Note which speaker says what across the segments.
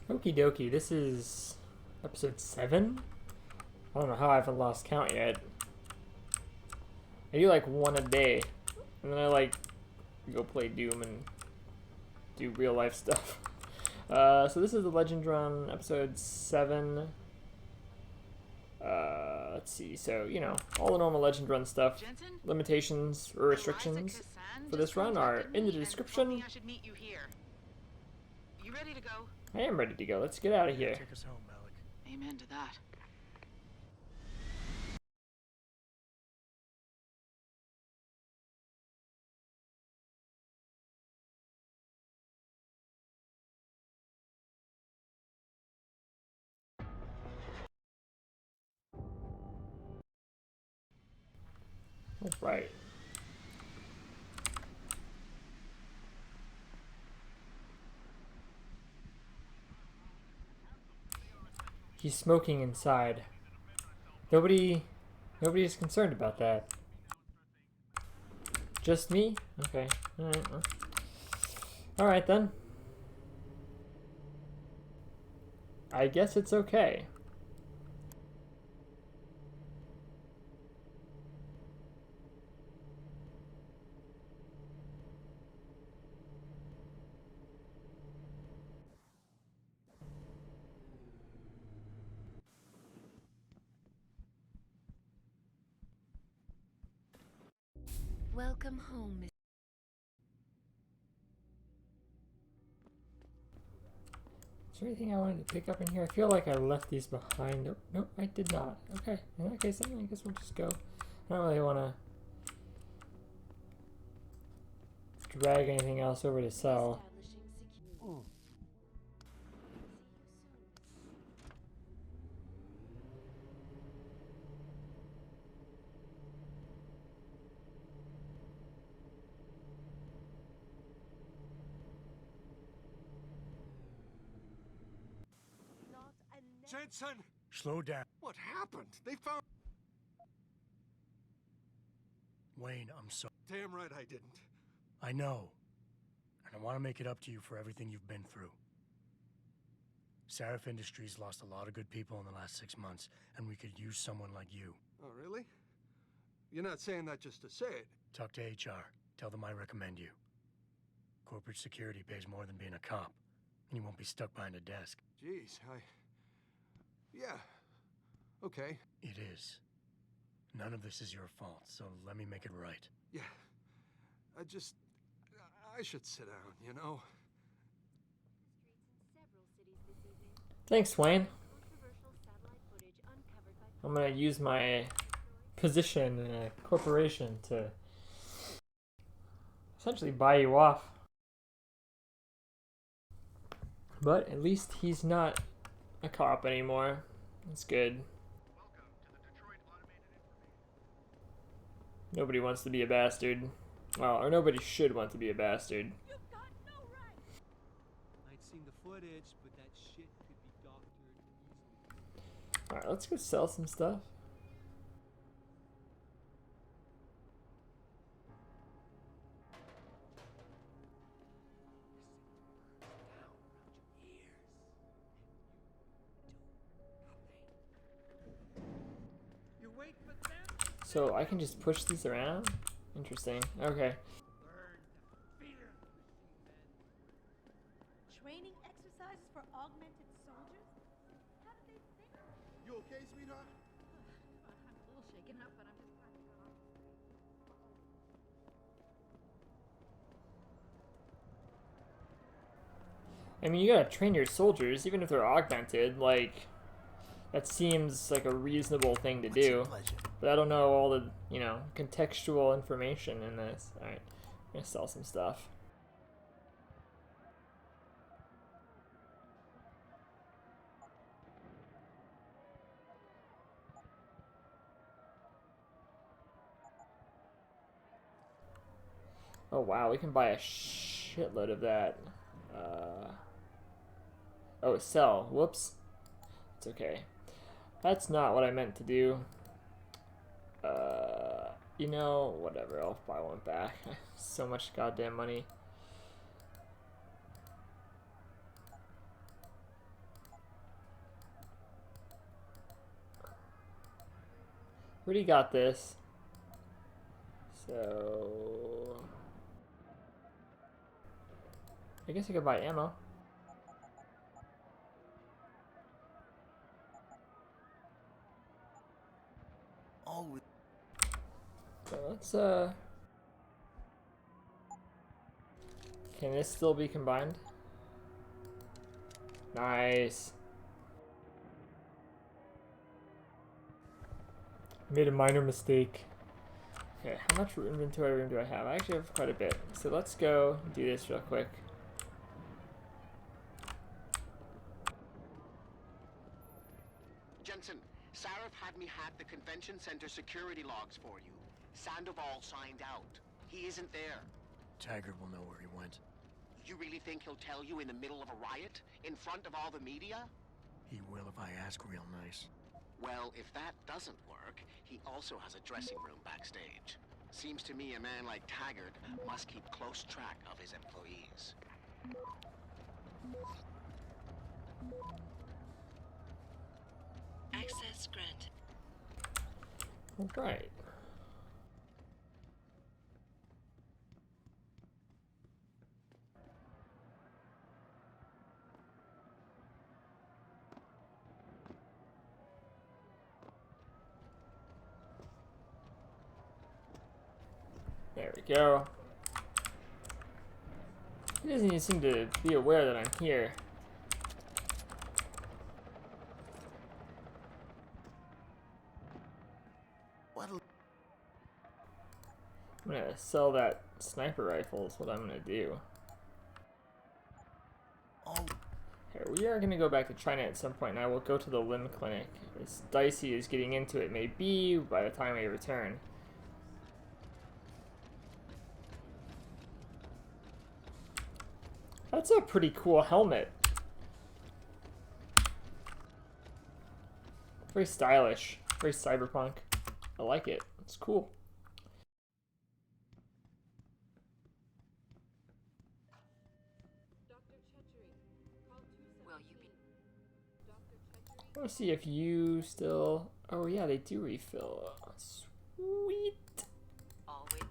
Speaker 1: Okie dokie, this is episode 7? I don't know how I haven't lost count yet. I do like one a day, and then I like go play Doom and do real life stuff. So this is the Legend Run, episode 7. Let's see, so, you know, all the normal Legend Run stuff. Limitations or restrictions for this run are in the description.
Speaker 2: You ready to go?
Speaker 1: I am ready to go. Let's get out of here.
Speaker 3: Take us home, Malik.
Speaker 2: Amen to that.
Speaker 1: Right. He's smoking inside. Nobody is concerned about that. Just me? Okay. Alright. Alright then. I guess it's okay.
Speaker 4: Welcome home, Miss.
Speaker 1: Is there anything I wanted to pick up in here? I feel like I left these behind. Nope, nope, I did not. Okay, in that case, then I guess we'll just go. I don't really want to drag anything else over to sell.
Speaker 3: Jensen! Slow down.
Speaker 5: What happened? They found...
Speaker 3: Wayne, I'm sorry.
Speaker 5: Damn right I didn't.
Speaker 3: I know. And I want to make it up to you for everything you've been through. Sarif Industries lost a lot of good people in the last 6 months, and we could use someone like you.
Speaker 5: Oh, really? You're not saying that just to say it.
Speaker 3: Talk to HR. Tell them I recommend you. Corporate security pays more than being a cop, and you won't be stuck behind a desk.
Speaker 5: Jeez, Yeah. Okay.
Speaker 3: It is. None of this is your fault, so let me make it right.
Speaker 5: Yeah. I should sit down, you know?
Speaker 1: Thanks, Wayne. I'm gonna use my position in a corporation to essentially buy you off. But at least he's not a cop anymore. That's good. Nobody wants to be a bastard. Well, or nobody should want to be a bastard.
Speaker 6: You've got no right. I'd seen the footage, but that shit could be doctored easily.
Speaker 1: Alright, let's go sell some stuff. So I can just push these around? Interesting. Okay.
Speaker 7: Training exercises for augmented soldiers? How did they think?
Speaker 5: You okay, sweetheart?
Speaker 7: I'm a little shaken up, but I'm just trying to get on.
Speaker 1: I mean, you gotta train your soldiers, even if they're augmented, like... That seems like a reasonable thing to do. But I don't know all the, you know, contextual information in this. Alright, I'm gonna sell some stuff. Oh wow, we can buy a shitload of that. Oh, sell. Whoops. It's okay. That's not what I meant to do. You know, whatever, I'll buy one back. So much goddamn money. Already got this. So I guess I could buy ammo.
Speaker 2: Oh.
Speaker 1: So let's can this still be combined? Nice. Made a minor mistake. Okay, how much inventory room do I have? I actually have quite a bit. So let's go do this real quick.
Speaker 8: Jensen, Sarif had me hack the convention center security logs for you. Sandoval signed out. He isn't there.
Speaker 3: Taggart will know where he went.
Speaker 8: You really think he'll tell you in the middle of a riot? In front of all the media?
Speaker 3: He will if I ask real nice.
Speaker 8: Well, if that doesn't work, he also has a dressing room backstage. Seems to me a man like Taggart must keep close track of his employees.
Speaker 4: Access granted.
Speaker 1: Alright. There we go. He doesn't even seem to be aware that I'm here.
Speaker 2: What'll...
Speaker 1: I'm gonna sell that sniper rifle is what I'm gonna do.
Speaker 2: Oh.
Speaker 1: Here, we are gonna go back to China at some point, and I will go to the limb clinic. As dicey as getting into it may be by the time we return. That's a pretty cool helmet. Very stylish, very cyberpunk. I like it. It's cool.
Speaker 4: Will you be?
Speaker 1: I want to see if you still... Oh yeah, they do refill. Sweet.
Speaker 4: Always.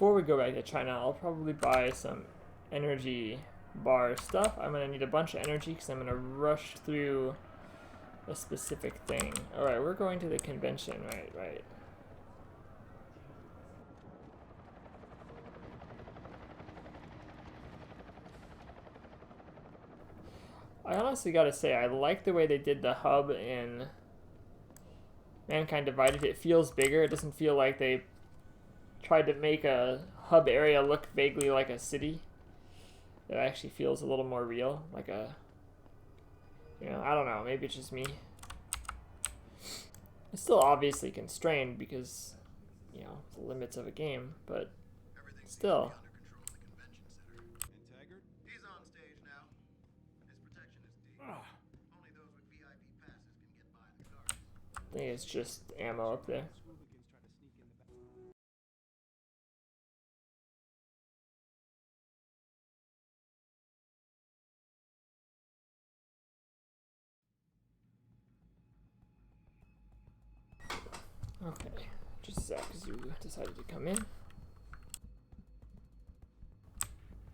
Speaker 1: Before we go back to China, I'll probably buy some energy bar stuff. I'm gonna need a bunch of energy because I'm gonna rush through a specific thing. Alright, we're going to the convention. Right. I honestly gotta say, I like the way they did the hub in Mankind Divided. It feels bigger. It doesn't feel like they tried to make a hub area look vaguely like a city. It actually feels a little more real, like a, you know, I don't know, maybe it's just me. It's still obviously constrained because, you know, the limits of a game, but still.
Speaker 5: And Taggart?
Speaker 2: He's on stage now. His protection is deep. Only those with VIP passes can get by the guards.
Speaker 1: I think it's just ammo up there.
Speaker 6: Hooligans try to sneak in the back.
Speaker 1: Okay, just a sec, because you decided to come in.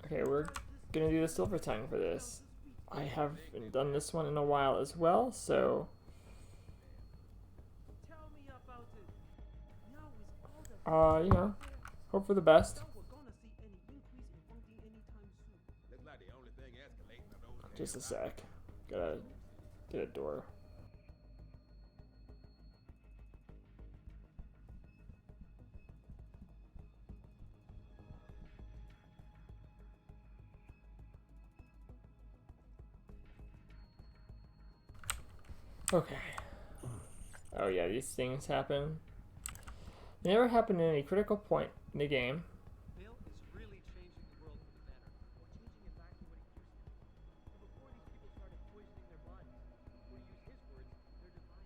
Speaker 1: Okay, we're gonna do the silvertongue for this. I haven't done this one in a while as well, so
Speaker 6: Tell me about it. Now is all the
Speaker 1: you know, hope for the best.
Speaker 6: we're gonna see any increase in funding anytime soon.
Speaker 5: Looks like the only thing escalating are those
Speaker 1: Just a sec. Gotta get a door. Okay. Oh yeah, these things happen. They never happen at any critical point in the game.
Speaker 6: Bill is really changing the world for the better, or changing it back to what it used to be. And before these people started poisoning their bodies, or to use his words, their divine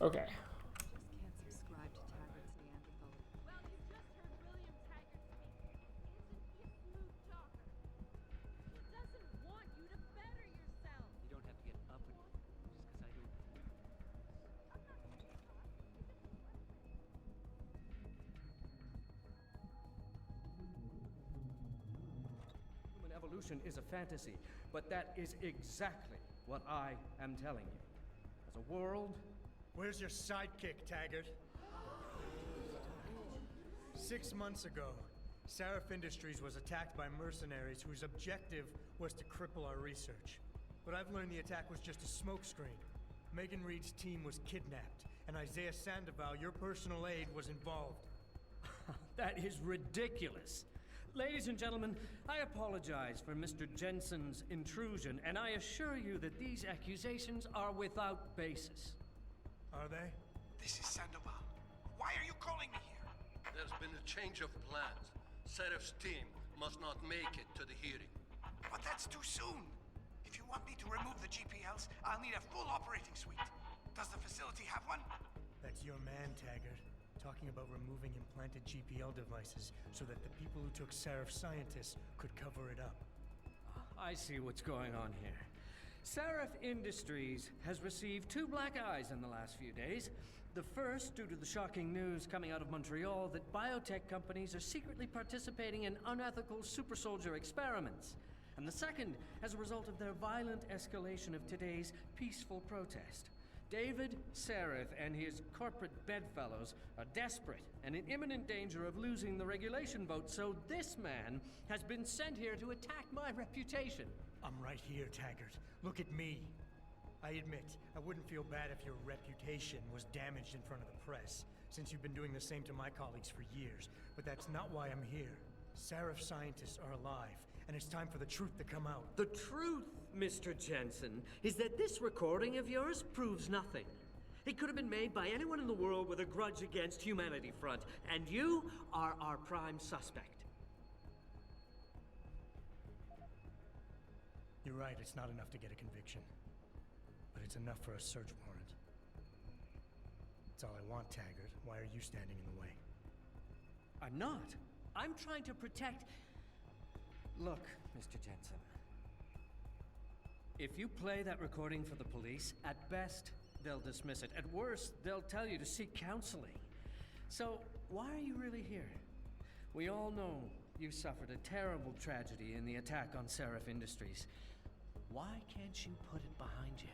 Speaker 1: Okay.
Speaker 9: Just can't subscribe to Taggart's Neanderthal.
Speaker 7: Well, you just heard William Taggart speak. Isn't he a smooth talker? He doesn't want you to better yourself.
Speaker 6: You don't have to get uppity just because I don't think it. Human evolution is a fantasy, but that is exactly what I am telling you. As a world,
Speaker 3: Where's your sidekick, Taggart? 6 months ago, Seraph Industries was attacked by mercenaries whose objective was to cripple our research. But I've learned the attack was just a smokescreen. Megan Reed's team was kidnapped, and Isaiah Sandoval, your personal aide, was involved.
Speaker 6: that is ridiculous. Ladies and gentlemen, I apologize for Mr. Jensen's intrusion, and I assure you that these accusations are without basis.
Speaker 3: Are they?
Speaker 2: This is Sandoval. Why are you calling me here?
Speaker 5: There's been a change of plans. Seraph's team must not make it to the hearing.
Speaker 2: But that's too soon. If you want me to remove the GPLs, I'll need a full operating suite. Does the facility have one?
Speaker 3: That's your man, Taggart. Talking about removing implanted GPL devices so that the people who took Seraph scientists could cover it up.
Speaker 6: I see what's going on here. Seraph Industries has received 2 black eyes in the last few days. The first, due to the shocking news coming out of Montreal that biotech companies are secretly participating in unethical super soldier experiments. And the second, as a result of their violent escalation of today's peaceful protest. David Seraph and his corporate bedfellows are desperate and in imminent danger of losing the regulation vote, so this man has been sent here to attack my reputation.
Speaker 3: I'm right here, Taggart. Look at me. I admit, I wouldn't feel bad if your reputation was damaged in front of the press, since you've been doing the same to my colleagues for years. But that's not why I'm here. Seraph scientists are alive, and it's time for the truth to come out.
Speaker 6: The truth, Mr. Jensen, is that this recording of yours proves nothing. It could have been made by anyone in the world with a grudge against Humanity Front, and you are our prime suspect.
Speaker 3: You're right, it's not enough to get a conviction. But it's enough for a search warrant. That's all I want, Taggart. Why are you standing in the way?
Speaker 6: I'm not. I'm trying to protect... Look, Mr. Jensen. If you play that recording for the police, at best, they'll dismiss it. At worst, they'll tell you to seek counseling. So, why are you really here? We all know you suffered a terrible tragedy in the attack on Seraph Industries. Why can't you put it behind you?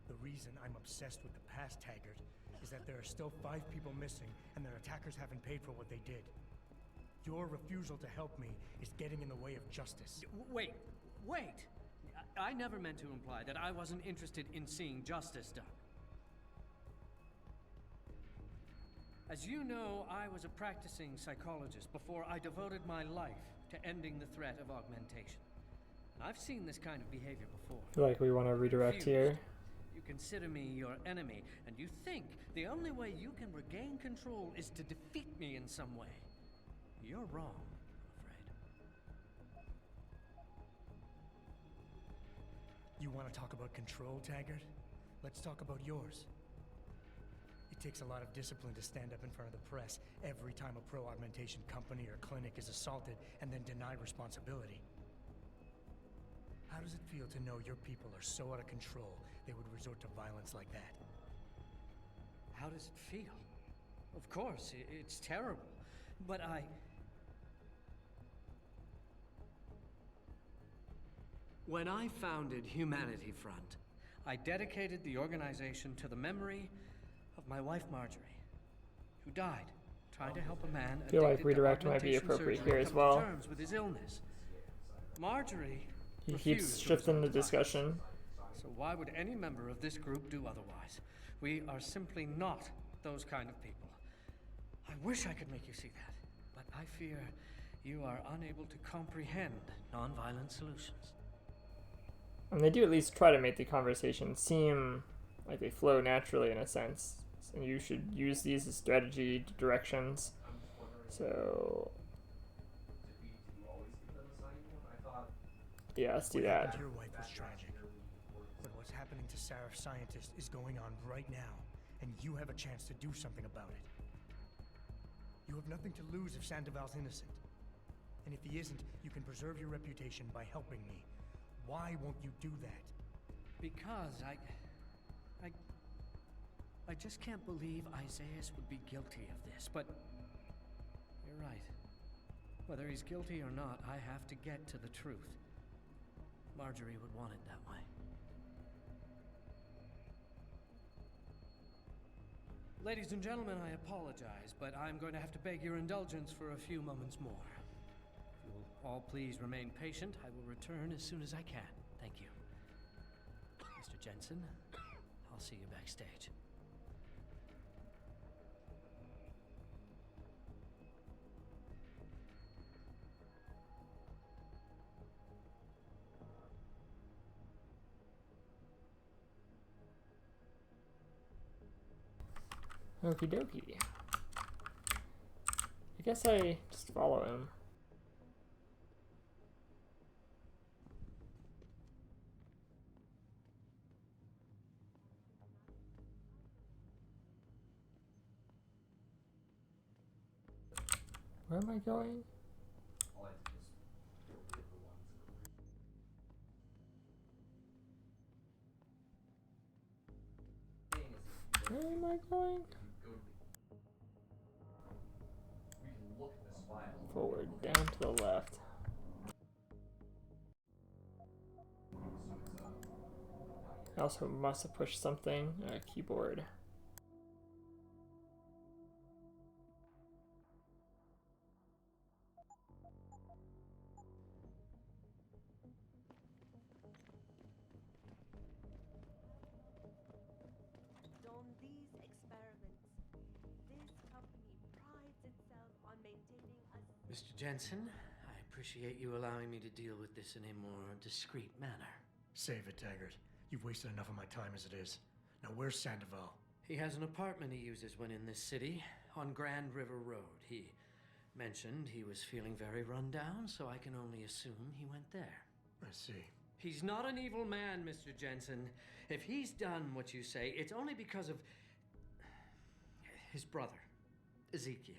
Speaker 3: The reason I'm obsessed with the past, Taggart, is that there are still 5 people missing, and their attackers haven't paid for what they did. Your refusal to help me is getting in the way of justice.
Speaker 6: Wait! I never meant to imply that I wasn't interested in seeing justice done. As you know, I was a practicing psychologist before I devoted my life to ending the threat of augmentation. And I've seen this kind of behavior before.
Speaker 1: I feel like we want to redirect here.
Speaker 6: You consider me your enemy, and you think the only way you can regain control is to defeat me in some way. You're wrong, I'm afraid.
Speaker 3: You want to talk about control, Taggart? Let's talk about yours. It takes a lot of discipline to stand up in front of the press every time a pro-augmentation company or clinic is assaulted and then denied responsibility. How does it feel to know your people are so out of control they would resort to violence like that?
Speaker 6: How does it feel? Of course, it's terrible, but When I founded Humanity Front, I dedicated the organization to the memory of my wife Marjorie, who died trying to help a man
Speaker 1: I feel like
Speaker 6: addicted to
Speaker 1: redirect might be
Speaker 6: augmentation
Speaker 1: appropriate
Speaker 6: surgery
Speaker 1: here as
Speaker 6: come to
Speaker 1: well.
Speaker 6: terms with his illness. Marjorie
Speaker 1: He keeps
Speaker 6: refused to
Speaker 1: shifting the
Speaker 6: resign.
Speaker 1: discussion.
Speaker 6: So why would any member of this group do otherwise? We are simply not those kind of people. I wish I could make you see that, but I fear you are unable to comprehend nonviolent solutions.
Speaker 1: And they do at least try to make the conversation seem like they flow naturally in a sense. and you should use these as strategy directions. So yeah, let's do
Speaker 3: What
Speaker 1: that.
Speaker 3: happened to your wife was tragic. But what's happening to Seraph Scientist is going on right now, and you have a chance to do something about it. You have nothing to lose if Sandoval's innocent. And if he isn't, you can preserve your reputation by helping me. Why won't you do that?
Speaker 6: Because I just can't believe Isaias would be guilty of this, but you're right. Whether he's guilty or not, I have to get to the truth. Marjorie would want it that way. Ladies and gentlemen, I apologize, but I'm going to have to beg your indulgence for a few moments more. If you will all please remain patient, I will return as soon as I can. Thank you. Mr. Jensen, I'll see you backstage.
Speaker 1: Okie dokie. I guess I just follow him. Where am I going? Where am I going? Forward, down to the left. I also must have pushed something. Keyboard.
Speaker 7: On these experiments, this company prides itself on maintaining a
Speaker 6: Mr. Jensen, I appreciate you allowing me to deal with this in a more discreet manner.
Speaker 3: Save it, Taggart. You've wasted enough of my time as it is. Now where's Sandoval?
Speaker 6: He has an apartment he uses when in this city, on Grand River Road. He mentioned he was feeling very run down, so I can only assume he went there.
Speaker 3: I see.
Speaker 6: He's not an evil man, Mr. Jensen. If he's done what you say, it's only because of his brother, Ezekiel.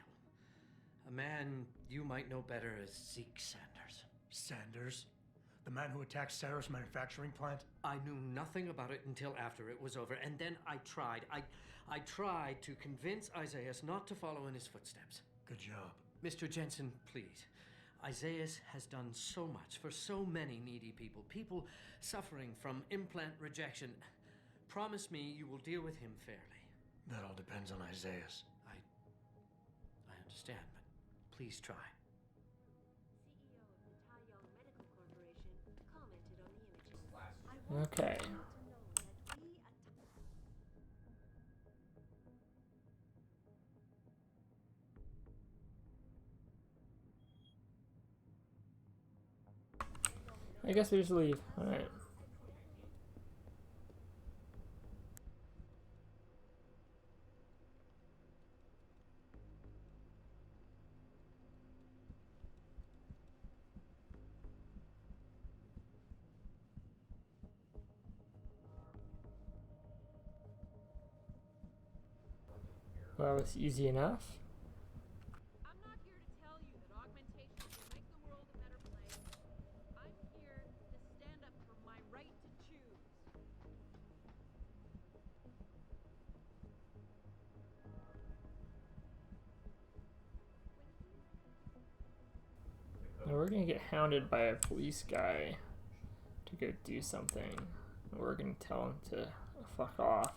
Speaker 6: A man you might know better as Zeke Sanders.
Speaker 3: Sanders? The man who attacked Sarah's manufacturing plant?
Speaker 6: I knew nothing about it until after it was over, and then I tried. I tried to convince Isaias not to follow in his footsteps.
Speaker 3: Good job.
Speaker 6: Mr. Jensen, please. Isaias has done so much for so many needy people. People suffering from implant rejection. Promise me you will deal with him fairly.
Speaker 3: That all depends on Isaias.
Speaker 6: I understand, but please try.
Speaker 7: CEO of the Taiyong Medical Corporation commented on the images. I want
Speaker 1: Okay.
Speaker 7: you to know that we at
Speaker 1: I guess we just leave. Alright. Well, that was easy enough.
Speaker 7: I'm not here to tell you that augmentation will make the world a better place. I'm here to stand up for my right to choose.
Speaker 1: Now we're gonna get hounded by a police guy to go do something. We're gonna tell him to fuck off.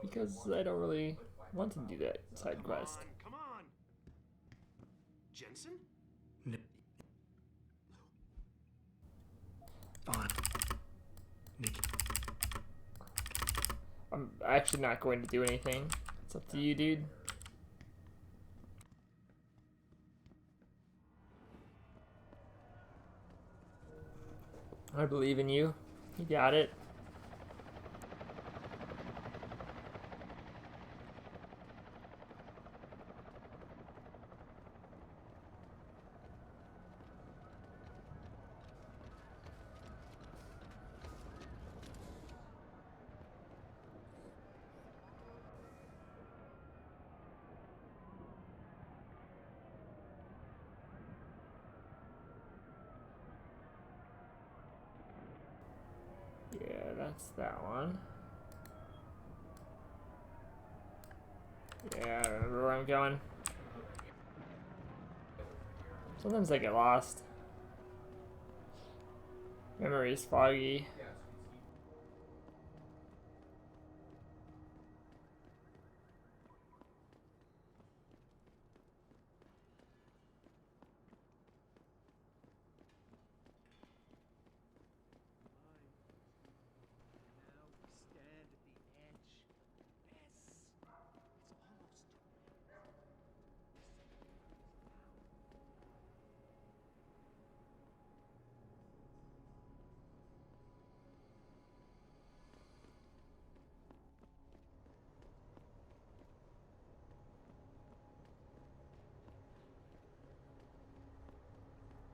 Speaker 1: Because I don't really want to do that side quest.
Speaker 8: Come on! Jensen?
Speaker 3: Nip. Fine. Nick.
Speaker 1: I'm actually not going to do anything. It's up to you, dude. I believe in you. You got it. Yeah, that's that one. Yeah, I remember where I'm going. Sometimes I get lost. Memory's foggy.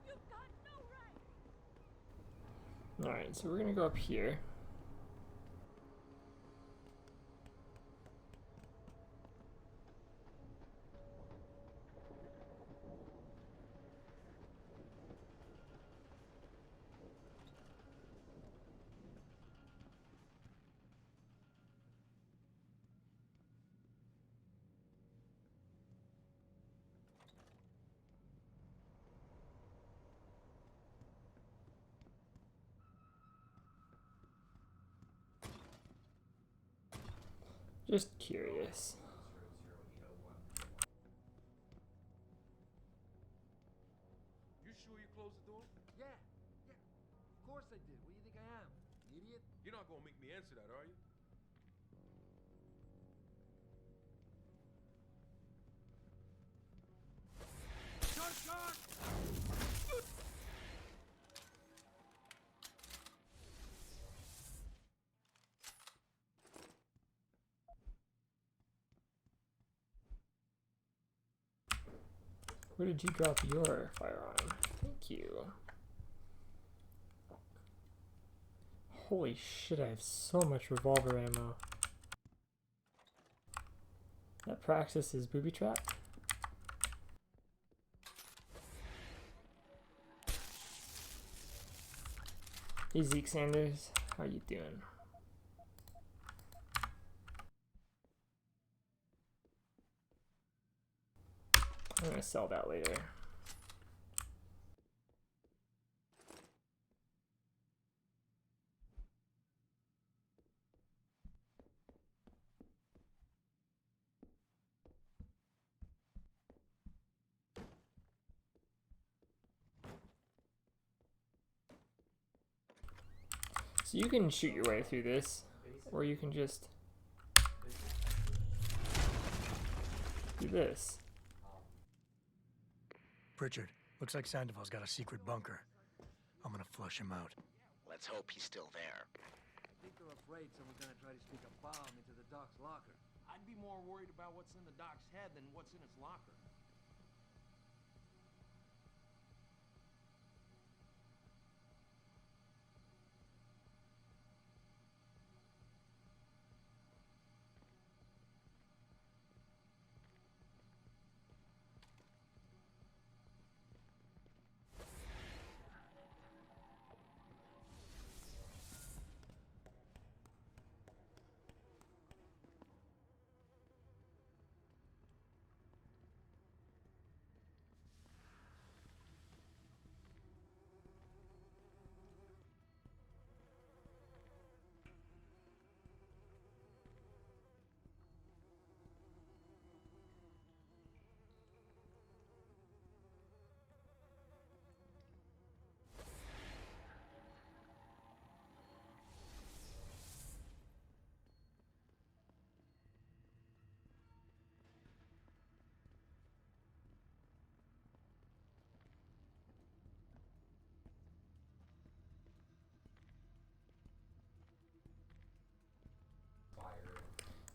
Speaker 7: You've got no right.
Speaker 1: Alright, so we're gonna go up here. Just curious.
Speaker 10: You sure you closed the door?
Speaker 11: Yeah. Of course I did. What do you think I am? An idiot?
Speaker 10: You're not gonna make me answer that, are you?
Speaker 11: Shot!
Speaker 1: Where did you drop your firearm? Thank you. Holy shit, I have so much revolver ammo. That Praxis is booby trapped? Hey Zeke Sanders, how you doing? I'm gonna sell that later. So you can shoot your way through this, or you can just do this.
Speaker 3: Pritchard, looks like Sandoval's got a secret bunker. I'm gonna flush him out.
Speaker 8: Let's hope he's still there.
Speaker 11: I think they're afraid someone's gonna try to sneak a bomb into the doc's locker.
Speaker 10: I'd be more worried about what's in the doc's head than what's in his locker.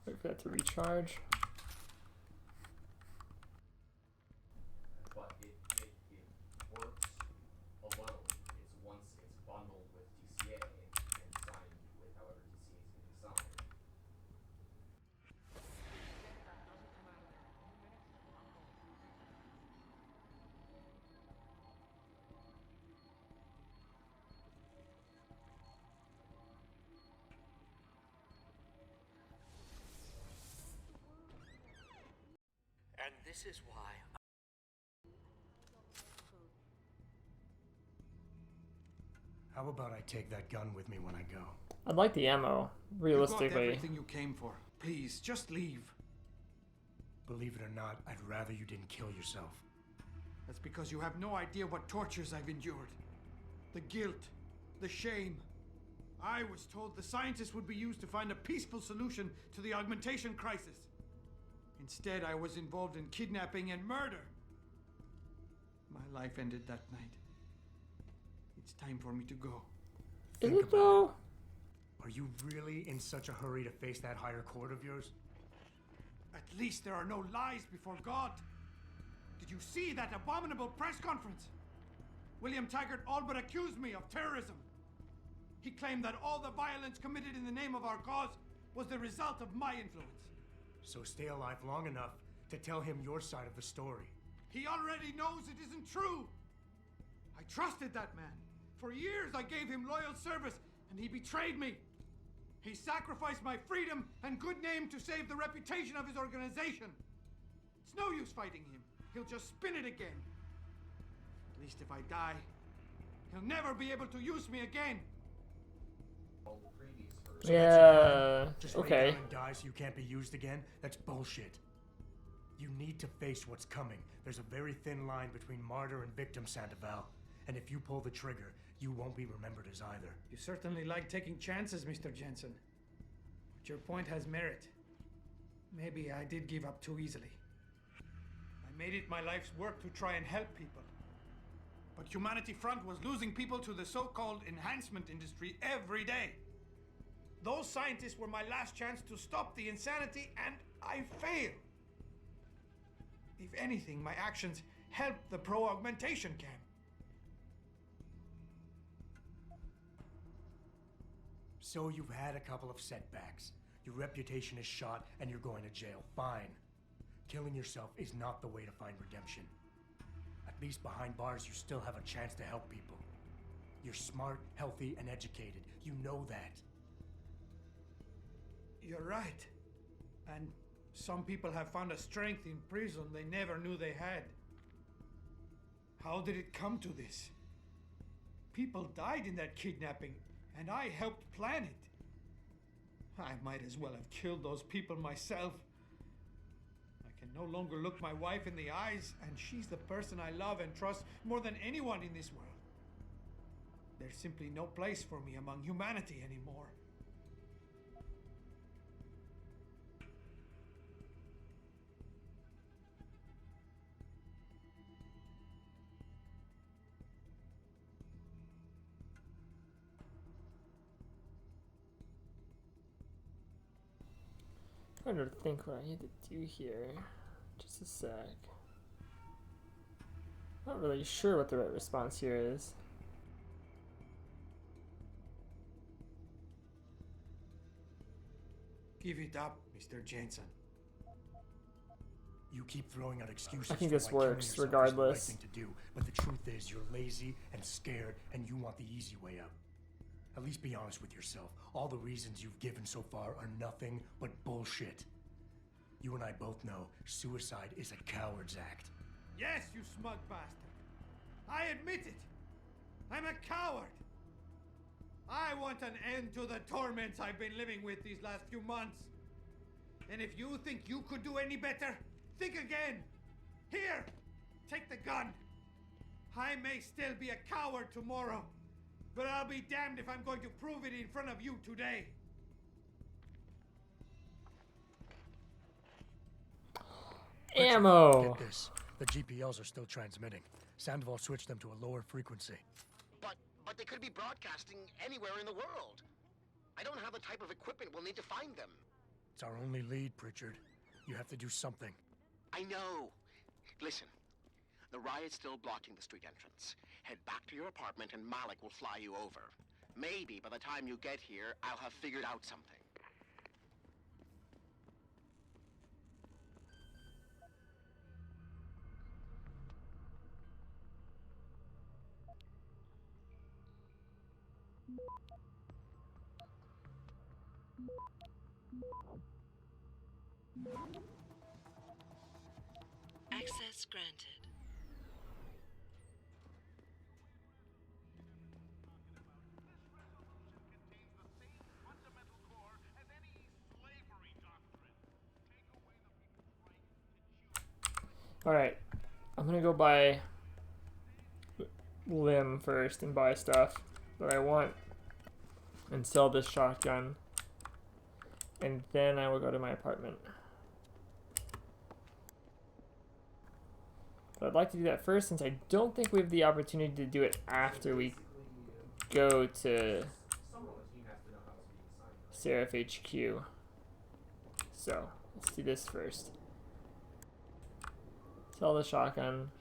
Speaker 1: Wait for that to recharge.
Speaker 12: But it works alone. It's once it's bundled with DCA and signed with however DCA is going to be signed.
Speaker 6: And this is why.
Speaker 3: How about I take that gun with me when I go?
Speaker 1: I'd like the ammo,
Speaker 10: You got
Speaker 1: realistically.
Speaker 10: everything you came for. Please, just leave.
Speaker 3: Believe it or not, I'd rather you didn't kill yourself.
Speaker 10: That's because you have no idea what tortures I've endured. The guilt, the shame. I was told the scientists would be used to find a peaceful solution to the augmentation crisis. Instead, I was involved in kidnapping and murder. My life ended that night. It's time for me to go.
Speaker 1: Is
Speaker 3: Think
Speaker 1: it
Speaker 3: about
Speaker 1: though?
Speaker 3: Are you really in such a hurry to face that higher court of yours?
Speaker 10: At least there are no lies before God. Did you see that abominable press conference? William Taggart all but accused me of terrorism. He claimed that all the violence committed in the name of our cause was the result of my influence.
Speaker 3: So stay alive long enough to tell him your side of the story.
Speaker 10: He already knows it isn't true. I trusted that man. For years I gave him loyal service, and he betrayed me. He sacrificed my freedom and good name to save the reputation of his organization. It's no use fighting him. He'll just spin it again. At least if I die, he'll never be able to use me again.
Speaker 1: Yeah.
Speaker 3: Just lay
Speaker 1: Okay.
Speaker 3: down and die so you can't be used again? That's bullshit. You need to face what's coming. There's a very thin line between martyr and victim, Sandoval. And if you pull the trigger, you won't be remembered as either.
Speaker 10: You certainly like taking chances, Mr. Jensen. But your point has merit. Maybe I did give up too easily. I made it my life's work to try and help people. But Humanity Front was losing people to the so-called enhancement industry every day. Those scientists were my last chance to stop the insanity, and I failed. If anything, my actions helped the pro-augmentation camp.
Speaker 3: So you've had a couple of setbacks. Your reputation is shot and you're going to jail. Fine. Killing yourself is not the way to find redemption. At least behind bars, you still have a chance to help people. You're smart, healthy, and educated. You know that.
Speaker 10: You're right. And some people have found a strength in prison they never knew they had. How did it come to this? People died in that kidnapping, and I helped plan it. I might as well have killed those people myself. I can no longer look my wife in the eyes, and she's the person I love and trust more than anyone in this world. There's simply no place for me among humanity anymore.
Speaker 1: I'm trying to think what I need to do here. Just a sec. Not really sure what the right response here is.
Speaker 10: Give it up, Mr. Jensen.
Speaker 3: You keep throwing out excuses.
Speaker 1: I think
Speaker 3: for
Speaker 1: this
Speaker 3: why killing
Speaker 1: works
Speaker 3: yourself is the right
Speaker 1: regardless.
Speaker 3: thing to do, but the truth is you're lazy and scared and you want the easy way out. At least be honest with yourself. All the reasons you've given so far are nothing but bullshit. You and I both know suicide is a coward's act.
Speaker 10: Yes, you smug bastard. I admit it. I'm a coward. I want an end to the torments I've been living with these last few months. And if you think you could do any better, think again. Here, take the gun. I may still be a coward tomorrow, but I'll be damned if I'm going to prove it in front of you today.
Speaker 1: Ammo!
Speaker 3: Get this. The GPLs are still transmitting. Sandoval switched them to a lower frequency.
Speaker 8: But they could be broadcasting anywhere in the world. I don't have the type of equipment we'll need to find them.
Speaker 3: It's our only lead, Pritchard. You have to do something.
Speaker 8: I know. Listen, the riot's still blocking the street entrance. Head back to your apartment and Malik will fly you over. Maybe by the time you get here, I'll have figured out something.
Speaker 4: Access granted.
Speaker 1: Alright, I'm gonna go buy Lim first and buy stuff that I want and sell this shotgun, and then I will go to my apartment. But I'd like to do that first since I don't think we have the opportunity to do it after we go to Seraph HQ. So, let's do this first. Sell the shotgun,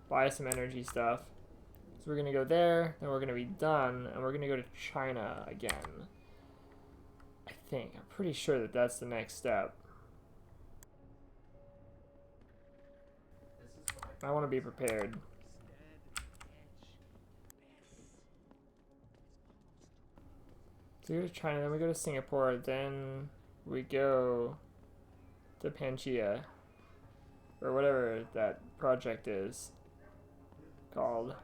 Speaker 1: buy some energy stuff. So we're gonna go there, then we're gonna be done, and we're gonna go to China again. I think. I'm pretty sure that that's the next step. I want to be prepared. So we go to China, then we go to Singapore, then we go to Pangaea, or whatever that project is called.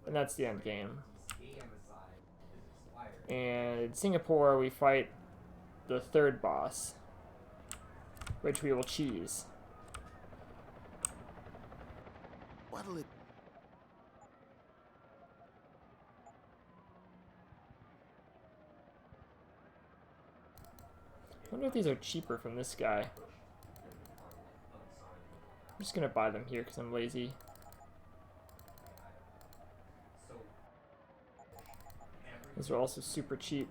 Speaker 1: And that's the end game. And in Singapore, we fight the third boss, which we will cheese.
Speaker 8: What'll it...
Speaker 1: I wonder if these are cheaper from this guy. I'm just gonna buy them here because I'm lazy. These are also super cheap.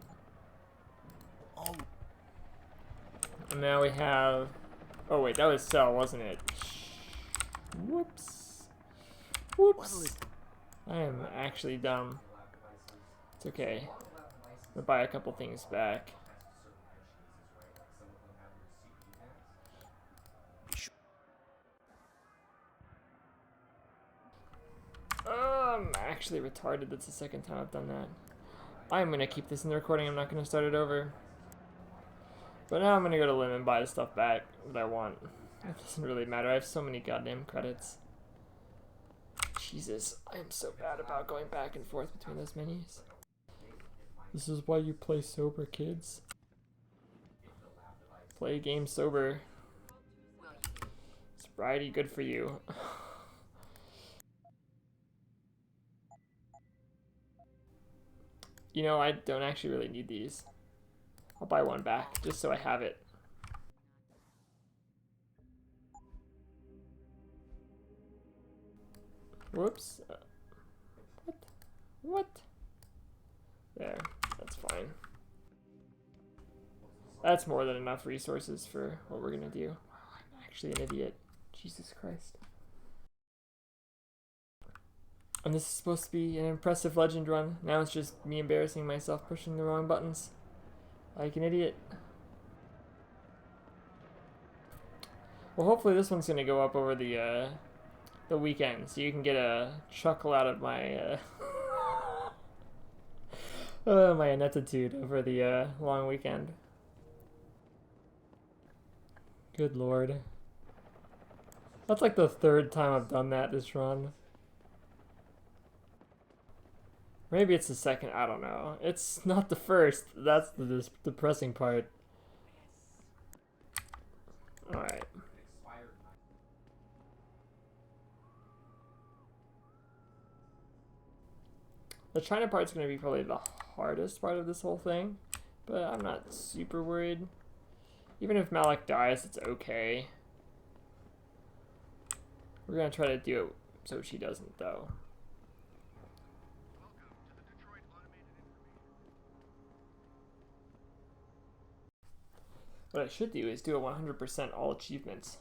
Speaker 1: And now we have... Oh wait, that was sell, wasn't it? Whoops. Whoops. I am actually dumb. It's okay. I'll buy a couple things back. I'm actually retarded. That's the second time I've done that. I'm gonna keep this in the recording. I'm not gonna start it over. But now I'm gonna go to Lim and buy the stuff back that I want. It doesn't really matter. I have so many goddamn credits. Jesus, I am so bad about going back and forth between those menus. This is why you play sober, kids. Play games sober. Sobriety, good for you. You know, I don't actually really need these. I'll buy one back, just so I have it. Whoops. What? What? There. That's fine. That's more than enough resources for what we're gonna do. I'm actually an idiot. Jesus Christ. And this is supposed to be an impressive legend run. Now it's just me embarrassing myself pushing the wrong buttons. Like an idiot. Well, hopefully this one's gonna go up over the weekend, so you can get a chuckle out of my my ineptitude over the long weekend. Good lord. That's like the third time I've done that this run. Maybe it's the second, I don't know. It's not the first. That's the depressing part. Alright. The China part's going to be probably the hardest part of this whole thing, but I'm not super worried. Even if Malik dies, it's okay. We're going to try to do it so she doesn't, though. What I should do is do a 100% all achievements.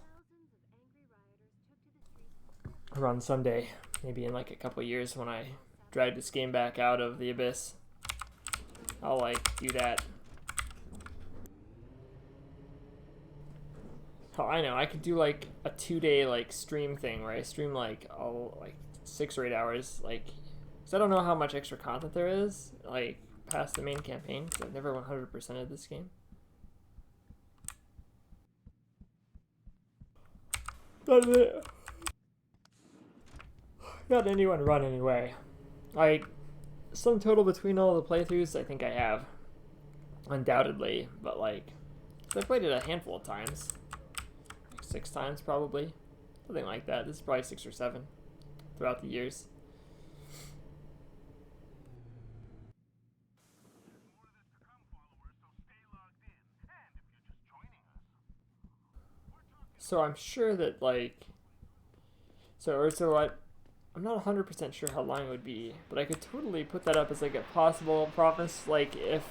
Speaker 1: Around Sunday, maybe in like a couple years when I drag this game back out of the abyss. I'll like do that. Oh, I know, I could do like a 2-day like stream thing where I stream like all like 6 or 8 hours, like, because I don't know how much extra content there is, like past the main campaign, because I've never 100%ed this game. Not anyone run anyway. Like, sum total between all the playthroughs, I think I have. Undoubtedly, but like, I've played it a handful of times. Like 6 times probably. Something like that. This is probably 6 or 7 throughout the years. So I'm sure that like, so what, I'm not 100% sure how long it would be, but I could totally put that up as like a possible promise, like if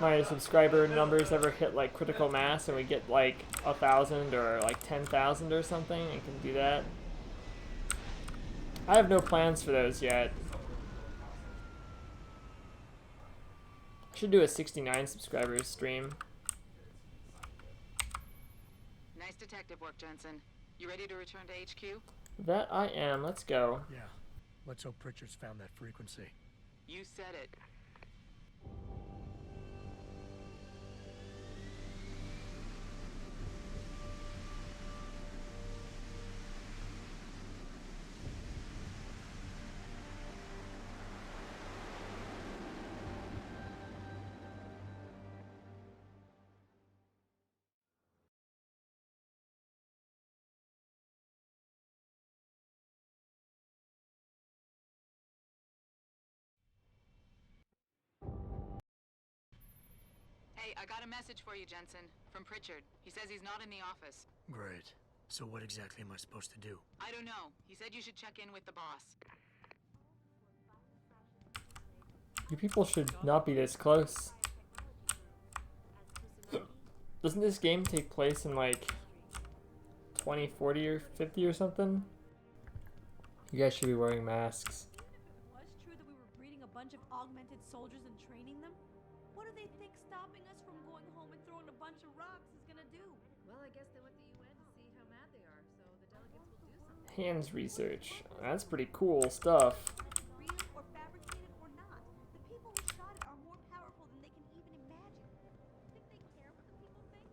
Speaker 1: my subscriber numbers ever hit like critical mass and we get like 1,000 or like 10,000 or something, I can do that. I have no plans for those yet. I should do a 69 subscribers stream.
Speaker 13: Nice detective work, Jensen. You ready to return to HQ?
Speaker 1: That I am. Let's go.
Speaker 3: Yeah. Let's hope Pritchard's found that frequency.
Speaker 13: You said it. Hey, I got a message for you, Jensen. From Pritchard. He says he's not in the office.
Speaker 3: Great. So what exactly am I supposed to do?
Speaker 13: I don't know. He said you should check in with the boss.
Speaker 1: You people should not be this close. Doesn't this game take place in like 2040 or 50 or something? You guys should be wearing masks.
Speaker 7: Even if it was true that we were breeding a bunch of augmented soldiers and training them, what do they think stopping us from going home and throwing a bunch of rocks is gonna do?
Speaker 9: Well, I guess they want the UN to see how mad they are, so the delegates will do something.
Speaker 1: Hands research. That's pretty cool stuff.
Speaker 7: Real or fabricated or not, the people who shot it are more powerful than they can even imagine. Think they care what the people think?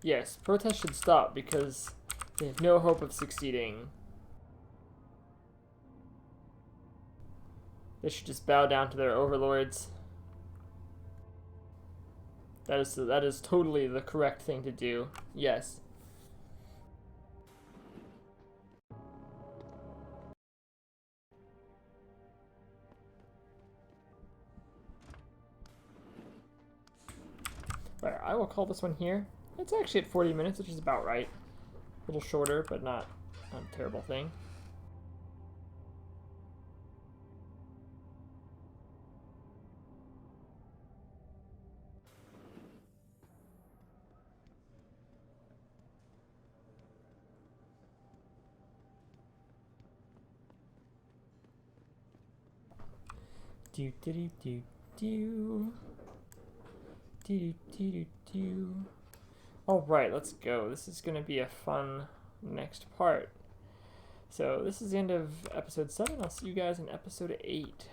Speaker 1: Yes, protests should stop because they have no hope of succeeding. They should just bow down to their overlords. That is totally the correct thing to do. Yes. Right, I will call this one here. It's actually at 40 minutes, which is about right. A little shorter, but not a terrible thing. Do do do do do do do do do. All right, let's go. This is gonna be a fun next part. So this is the end of episode 7. I'll see you guys in episode 8.